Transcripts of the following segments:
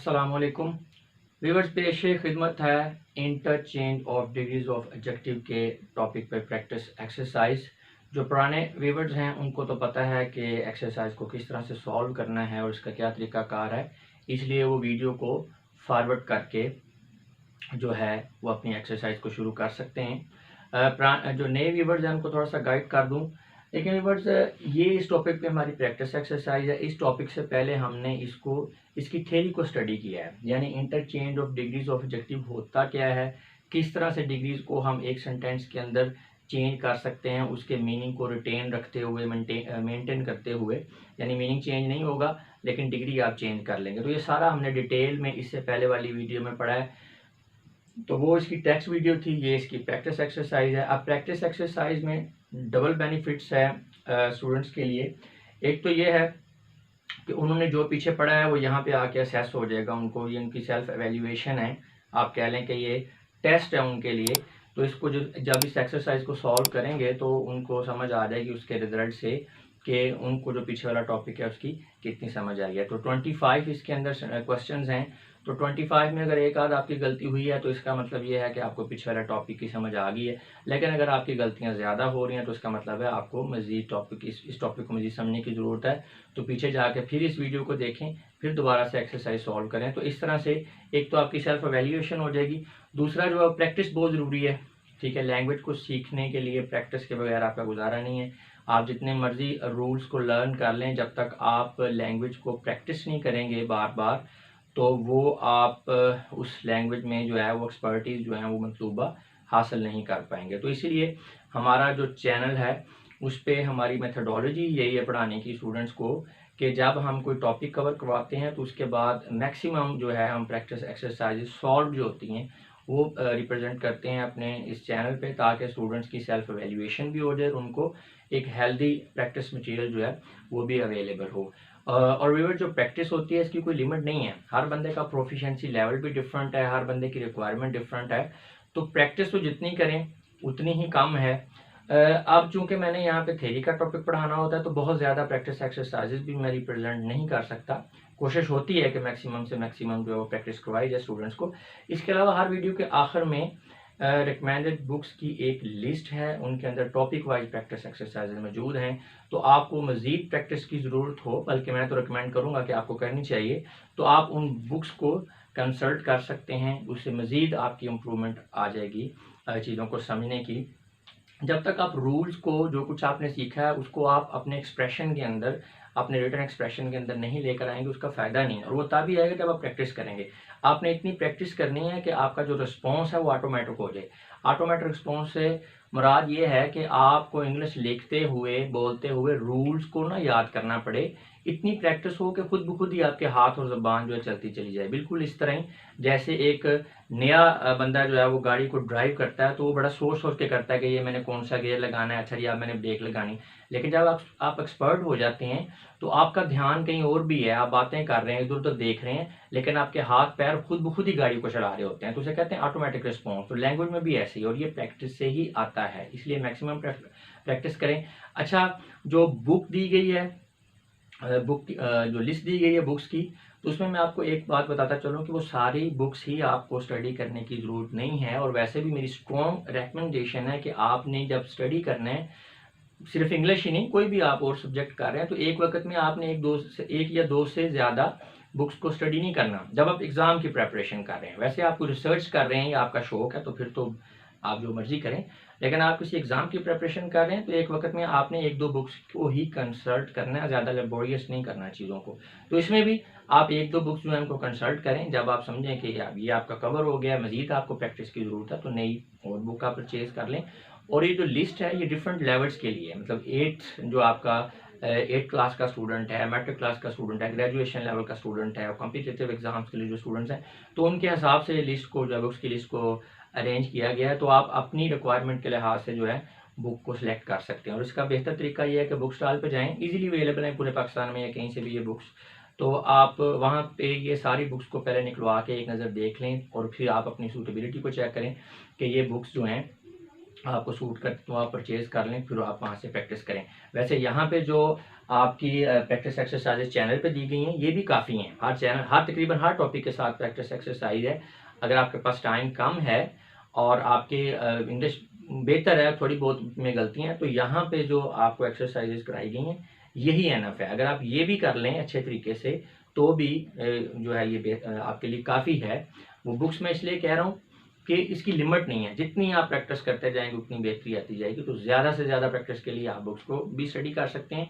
अस्सलामुअलैकुम व्यूअर्स, पेश खिदमत है interchange of degrees of adjective के टॉपिक पे प्रैक्टिस एक्सरसाइज। जो पुराने व्यूअर्स हैं उनको तो पता है कि एक्सरसाइज को किस तरह से सॉल्व करना है और इसका क्या तरीकाकार है, इसलिए वो वीडियो को फॉरवर्ड करके जो है वो अपनी एक्सरसाइज को शुरू कर सकते हैं। जो नए व्यूअर्स हैं उनको थोड़ा सा गाइड कर दूं। लेकिन व्यूअर्स, ये इस टॉपिक पे हमारी प्रैक्टिस एक्सरसाइज है। इस टॉपिक से पहले हमने इसकी थ्योरी को स्टडी किया है, यानी interchange of degrees of adjective होता क्या है, किस तरह से डिग्रीज को हम एक सेंटेंस के अंदर चेंज कर सकते हैं, उसके मीनिंग को रिटेन रखते हुए, मेंटेन करते हुए, यानी मीनिंग चेंज नहीं होगा लेकिन डिग्री आप चेंज कर लेंगे। तो ये सारा हमने डिटेल में इससे पहले वाली वीडियो में पढ़ा है। तो वो इसकी टेक्स्ट वीडियो थी, ये इसकी प्रैक्टिस एक्सरसाइज है। अब प्रैक्टिस एक्सरसाइज में डबल बेनिफिट्स है स्टूडेंट्स के लिए। एक तो ये है कि उन्होंने जो पीछे पढ़ा है वो यहाँ पे आके असेस हो जाएगा उनको, ये उनकी सेल्फ एवेल्यूएशन है, आप कह लें कि ये टेस्ट है उनके लिए। तो इसको जब इस एक्सरसाइज को सॉल्व करेंगे तो उनको समझ आ जाएगी उसके रिजल्ट से कि उनको जो पीछे वाला टॉपिक है उसकी कितनी समझ आई है। तो 25 इसके अंदर क्वेश्चंस हैं। तो 25 में अगर एक आध आपकी गलती हुई है तो इसका मतलब ये है कि आपको पीछे वाला टॉपिक की समझ आ गई है। लेकिन अगर आपकी गलतियां ज़्यादा हो रही हैं तो इसका मतलब है आपको मज़ीद टॉपिक इस टॉपिक को मज़ीद समझने की ज़रूरत है। तो पीछे जाके फिर इस वीडियो को देखें, फिर दोबारा से एक्सरसाइज सॉल्व करें। तो इस तरह से एक तो आपकी सेल्फ एवेल्यूएशन हो जाएगी। दूसरा जो है प्रैक्टिस बहुत ज़रूरी है, ठीक है। लैंग्वेज को सीखने के लिए प्रैक्टिस के बगैर आपका गुजारा नहीं है। आप जितने मर्जी रूल्स को लर्न कर लें, जब तक आप लैंग्वेज को प्रैक्टिस नहीं करेंगे बार बार, तो वो आप उस लैंग्वेज में जो है वो एक्सपर्टीज जो है वो मतलूबा हासिल नहीं कर पाएंगे। तो इसीलिए हमारा जो चैनल है उस पर हमारी मेथडोलॉजी यही है पढ़ाने की स्टूडेंट्स को, कि जब हम कोई टॉपिक कवर करवाते हैं तो उसके बाद मैक्सिमम जो है हम प्रैक्टिस एक्सरसाइज सॉल्व जो होती हैं वो रिप्रेजेंट करते हैं अपने इस चैनल पे, ताकि स्टूडेंट्स की सेल्फ एवेल्यूएशन भी हो जाए और उनको एक हेल्दी प्रैक्टिस मटेरियल जो है वो भी अवेलेबल हो। और व्यूअर, जो प्रैक्टिस होती है इसकी कोई लिमिट नहीं है। हर बंदे का प्रोफिशिएंसी लेवल भी डिफरेंट है, हर बंदे की रिक्वायरमेंट डिफरेंट है। तो प्रैक्टिस तो जितनी करें उतनी ही कम है। अब चूंकि मैंने यहाँ पे थ्योरी का टॉपिक पढ़ाना होता है तो बहुत ज़्यादा प्रैक्टिस एक्सरसाइजेज भी मैं रिप्रेजेंट नहीं कर सकता। कोशिश होती है कि मैक्सिमम से मैक्सिमम जो प्रैक्टिस करवाई जाए स्टूडेंट्स को। इसके अलावा हर वीडियो के आखिर में रिकमेंडेड बुक्स की एक लिस्ट है, उनके अंदर टॉपिक वाइज प्रैक्टिस एक्सरसाइजेज मौजूद हैं। तो आपको मज़ीद प्रैक्टिस की ज़रूरत हो, बल्कि मैं तो रिकमेंड करूँगा कि आपको करनी चाहिए, तो आप उन बुक्स को कंसल्ट कर सकते हैं। उससे मज़ीद आपकी इम्प्रूवमेंट आ जाएगी चीज़ों को समझने की। जब तक आप रूल्स को, जो कुछ आपने सीखा है उसको आप अपने एक्सप्रेशन के अंदर, अपने रिटर्न एक्सप्रेशन के अंदर नहीं लेकर आएंगे, उसका फ़ायदा नहीं है। और वो तभी आएगा जब आप प्रैक्टिस करेंगे। आपने इतनी प्रैक्टिस करनी है कि आपका जो रिस्पॉन्स है वो ऑटोमेटिक हो जाए। ऑटोमेटिक रिस्पॉन्स से मुराद ये है कि आपको इंग्लिश लिखते हुए, बोलते हुए रूल्स को ना याद करना पड़े। इतनी प्रैक्टिस हो कि खुद ब खुद ही आपके हाथ और ज़बान जो है चलती चली जाए। बिल्कुल इस तरह ही जैसे एक नया बंदा जो है वो गाड़ी को ड्राइव करता है तो वो बड़ा सोच सोच के करता है कि ये मैंने कौन सा गियर लगाना है, अच्छा जी अब मैंने ब्रेक लगानी। लेकिन जब आप एक्सपर्ट हो जाते हैं तो आपका ध्यान कहीं और भी है, आप बातें कर रहे हैं, इधर उधर देख रहे हैं, लेकिन आपके हाथ पैर खुद ब खुद ही गाड़ी को चला रहे होते हैं। तो उसे कहते हैं ऑटोमेटिक रिस्पॉन्स। तो लैंग्वेज में भी ऐसे ही, और ये प्रैक्टिस से ही आता है, इसलिए मैक्सिमम प्रैक्टिस करें। अच्छा, जो बुक दी गई है, जो लिस्ट दी गई है बुक्स की, तो उसमें मैं आपको एक बात बताता चलूँ कि वो सारी बुक्स ही आपको स्टडी करने की ज़रूरत नहीं है। और वैसे भी मेरी स्ट्रॉन्ग रिकमेंडेशन है कि आपने जब स्टडी करना है, सिर्फ इंग्लिश ही नहीं, कोई भी आप और सब्जेक्ट कर रहे हैं, तो एक वक्त में आपने एक या दो से ज़्यादा बुक्स को स्टडी नहीं करना जब आप एग्ज़ाम की प्रेपरेशन कर रहे हैं। वैसे आप कोई रिसर्च कर रहे हैं या आपका शौक है तो फिर तो आप जो मर्जी करें, लेकिन आप किसी एग्ज़ाम की प्रेपरेशन कर रहे हैं तो एक वक्त में आपने एक दो बुक्स को ही कंसल्ट करना है, ज़्यादा लेबोरियस नहीं करना चीज़ों को। तो इसमें भी आप एक दो बुक्स जो है उनको कंसल्ट करें। जब आप समझें कि ये आपका कवर हो गया, मज़ीद आपको प्रैक्टिस की ज़रूरत है, तो नई और बुक आप परचेज़ कर लें। और ये जो लिस्ट है ये डिफरेंट लेवल्स के लिए, मतलब 8 जो आपका 8 क्लास का स्टूडेंट है, मैट्रिक क्लास का स्टूडेंट है, ग्रेजुएशन लेवल का स्टूडेंट है, और कॉम्पिटिटिव एग्जाम्स के लिए जो स्टूडेंट्स हैं, तो उनके हिसाब से लिस्ट को, जो बुक्स की लिस्ट को अरेंज किया गया है। तो आप अपनी रिक्वायरमेंट के लिहाज से जो है बुक को सिलेक्ट कर सकते हैं। और इसका बेहतर तरीका ये है कि बुक स्टॉल पे जाएं, इजीली अवेलेबल है पूरे पाकिस्तान में या कहीं से भी ये बुक्स। तो आप वहाँ पे ये सारी बुक्स को पहले निकलवा के एक नज़र देख लें और फिर आप अपनी सूटेबिलिटी को चेक करें कि ये बुक्स जो हैं आपको सूट कर, तो आप परचेज़ कर लें, फिर आप वहाँ से प्रैक्टिस करें। वैसे यहाँ पे जो आपकी प्रैक्टिस एक्सरसाइजेज चैनल पे दी गई हैं, ये भी काफ़ी हैं। हर तकरीबन हर टॉपिक के साथ प्रैक्टिस एक्सरसाइज है। अगर आपके पास टाइम कम है और आपके इंग्लिश बेहतर है, थोड़ी बहुत में गलतियाँ हैं, तो यहाँ पे जो आपको एक्सरसाइजेज कराई गई हैं यही एनफ है। अगर आप ये भी कर लें अच्छे तरीके से तो भी जो है ये आपके लिए काफ़ी है। वो बुक्स में इसलिए कह रहा हूँ कि इसकी लिमिट नहीं है, जितनी आप प्रैक्टिस करते जाएंगे उतनी बेहतरी आती जाएगी। तो ज़्यादा से ज़्यादा प्रैक्टिस के लिए आप बुक्स को भी स्टडी कर सकते हैं।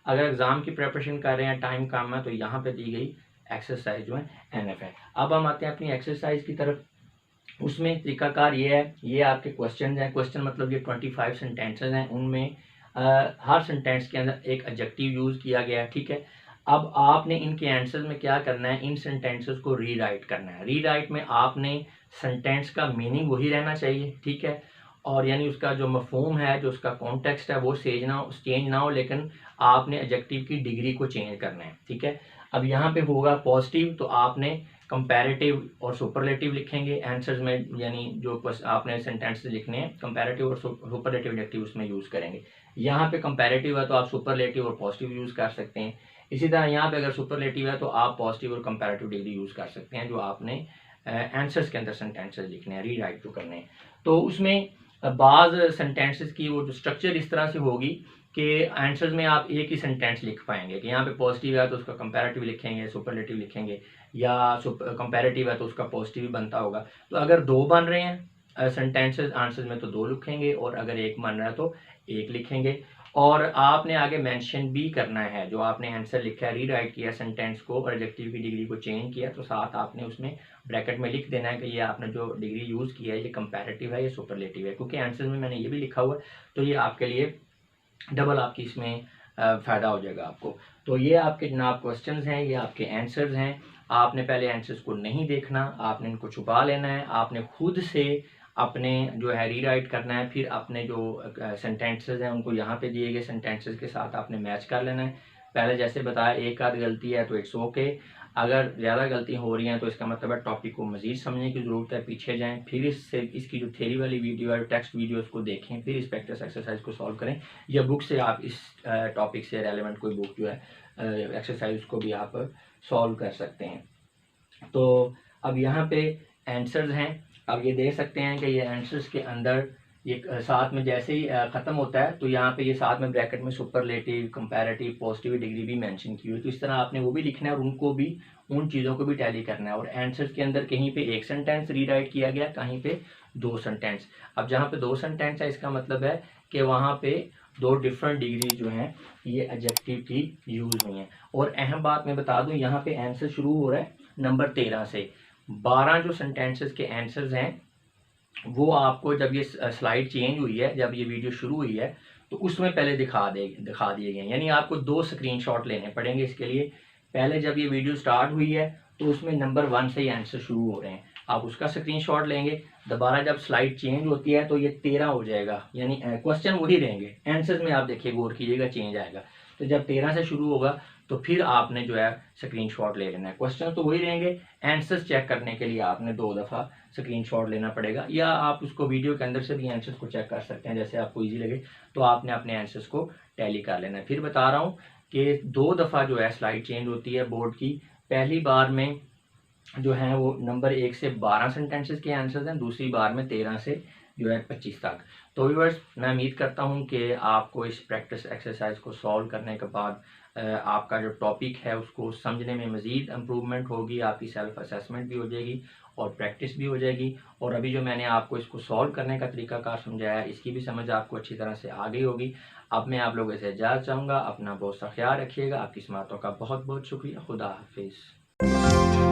अगर एग्ज़ाम की प्रिपरेशन कर रहे हैं, टाइम कम है, तो यहाँ पे दी गई एक्सरसाइज जो है एनफ है। अब हम आते हैं अपनी एक्सरसाइज की तरफ। उसमें तरीकाकार ये है, ये आपके क्वेश्चन हैं। क्वेश्चन मतलब ये 25 सेंटेंसेज हैं, उनमें हर सेंटेंस के अंदर एक एडजेक्टिव यूज़ किया गया है, ठीक है। अब आपने इनके आंसर्स में क्या करना है, इन सेंटेंसेस को रीराइट करना है। रीराइट में आपने सेंटेंस का मीनिंग वही रहना चाहिए, ठीक है, और यानी उसका जो मफहूम है, जो उसका कॉन्टेक्स्ट है, वो चेंज ना हो, लेकिन आपने एडजेक्टिव की डिग्री को चेंज करना है, ठीक है। अब यहाँ पे होगा पॉजिटिव, तो आपने कंपैरेटिव और सुपरलेटिव लिखेंगे आंसर्स में, यानी जो आपने सेंटेंसेस लिखने हैं कंपैरेटिव और सुपरलेटिव एडजेक्टिव उसमें यूज़ करेंगे। यहाँ पे कंपैरेटिव है तो आप सुपरलेटिव और पॉजिटिव यूज़ कर सकते हैं। इसी तरह यहाँ पे अगर सुपरलेटिव है तो आप पॉजिटिव और कंपैरेटिव डिग्री यूज़ कर सकते हैं, जो आपने आंसर्स के अंदर सेंटेंसेस लिखने हैं, रीराइट जो करने हैं। तो उसमें बाज़ सेंटेंसेस की वो जो स्ट्रक्चर इस तरह से होगी कि आंसर्स में आप एक ही सेंटेंस लिख पाएंगे कि यहाँ पे पॉजिटिव है तो उसका कंपैरेटिव लिखेंगे, सुपरलेटिव लिखेंगे, या कंपैरेटिव है तो उसका पॉजिटिव बनता होगा। तो अगर दो बन रहे हैं सेंटेंसेस आंसर्स में तो दो लिखेंगे, और अगर एक बन रहा है तो एक लिखेंगे। और आपने आगे मेंशन भी करना है, जो आपने आंसर लिखा है, रीराइट किया सेंटेंस को और एडजेक्टिव की डिग्री को चेंज किया, तो साथ आपने उसमें ब्रैकेट में लिख देना है कि ये आपने जो डिग्री यूज़ किया है ये कंपैरेटिव है या सुपरलेटिव है, क्योंकि आंसर में मैंने ये भी लिखा हुआ है, तो ये आपके लिए डबल आपकी इसमें फ़ायदा हो जाएगा आपको। तो ये आपके जनाब क्वेश्चंस हैं, ये आपके आंसर्स हैं। आपने पहले आंसर्स को नहीं देखना, आपने इनको छुपा लेना है, आपने खुद से अपने जो है रीराइट करना है, फिर अपने जो सेंटेंसेस हैं उनको यहाँ पे दिए गए सेंटेंसेस के साथ आपने मैच कर लेना है। पहले जैसे बताया, एक आध गलती है तो इट्स ओके, अगर ज़्यादा गलती हो रही हैं तो इसका मतलब है टॉपिक को मज़ीद समझने की ज़रूरत है, पीछे जाएँ, फिर इसकी जो थ्योरी वाली वीडियो है, टेक्स्ट वीडियो, उसको देखें, फिर इस प्रैक्टिस एक्सरसाइज को सॉल्व करें, या बुक से आप इस टॉपिक से रेलेवेंट कोई बुक जो है एक्सरसाइज को भी आप सॉल्व कर सकते हैं। तो अब यहाँ पे आंसर्स हैं, अब ये देख सकते हैं कि ये आंसर्स के अंदर ये साथ में जैसे ही ख़त्म होता है तो यहाँ पे ये साथ में ब्रैकेट में सुपरलेटिव, कंपैरेटिव, पॉजिटिव डिग्री भी मेंशन की हुई है। तो इस तरह आपने वो भी लिखना है और उनको भी, उन चीज़ों को भी टैली करना है। और आंसर्स के अंदर कहीं पे एक सेंटेंस रीराइट किया गया, कहीं पे दो सेंटेंस। अब जहाँ पे दो सेंटेंस है इसका मतलब है कि वहाँ पे दो डिफरेंट डिग्री जो हैं ये एडजेक्टिव की यूज़ हुई हैं। और अहम बात मैं बता दूँ, यहाँ पे आंसर शुरू हो रहा है नंबर 13 से। 12 जो सेंटेंसेस के आंसर्स हैं वो आपको जब ये स्लाइड चेंज हुई है, जब ये वीडियो शुरू हुई है, तो उसमें पहले दिखा दिए गए, यानी आपको 2 स्क्रीनशॉट लेने पड़ेंगे इसके लिए। पहले जब ये वीडियो स्टार्ट हुई है तो उसमें नंबर 1 से ही आंसर शुरू हो रहे हैं, आप उसका स्क्रीनशॉट लेंगे। दोबारा जब स्लाइड चेंज होती है तो ये 13 हो जाएगा, यानी क्वेश्चन वही रहेंगे, आंसर्स में आप देखिए गौर कीजिएगा चेंज आएगा। तो जब 13 से शुरू होगा तो फिर आपने जो है स्क्रीनशॉट ले लेना है। क्वेश्चन तो वही रहेंगे, आंसर्स चेक करने के लिए आपने 2 दफ़ा स्क्रीनशॉट लेना पड़ेगा, या आप उसको वीडियो के अंदर से भी आंसर्स को चेक कर सकते हैं, जैसे आपको इजी लगे। तो आपने अपने आंसर्स को टैली कर लेना है। फिर बता रहा हूँ कि 2 दफ़ा जो है स्लाइड चेंज होती है बोर्ड की। पहली बार में जो है वो नंबर 1 से 12 सेंटेंसेस के आंसर्स हैं, दूसरी बार में 13 से जो है 25 तक। तो व्यूअर्स, मैं उम्मीद करता हूँ कि आपको इस प्रैक्टिस एक्सरसाइज को सॉल्व करने के बाद आपका जो टॉपिक है उसको समझने में मज़ीद इम्प्रूवमेंट होगी, आपकी सेल्फ असेसमेंट भी हो जाएगी और प्रैक्टिस भी हो जाएगी। और अभी जो मैंने आपको इसको सॉल्व करने का तरीकाकार समझाया है, इसकी भी समझ आपको अच्छी तरह से आ गई होगी। अब मैं आप लोगों से इजाज़त चाहूँगा, अपना बहुत सा ख्याल रखिएगा। आपकी समातों का बहुत बहुत शुक्रिया। खुदा हाफिज़।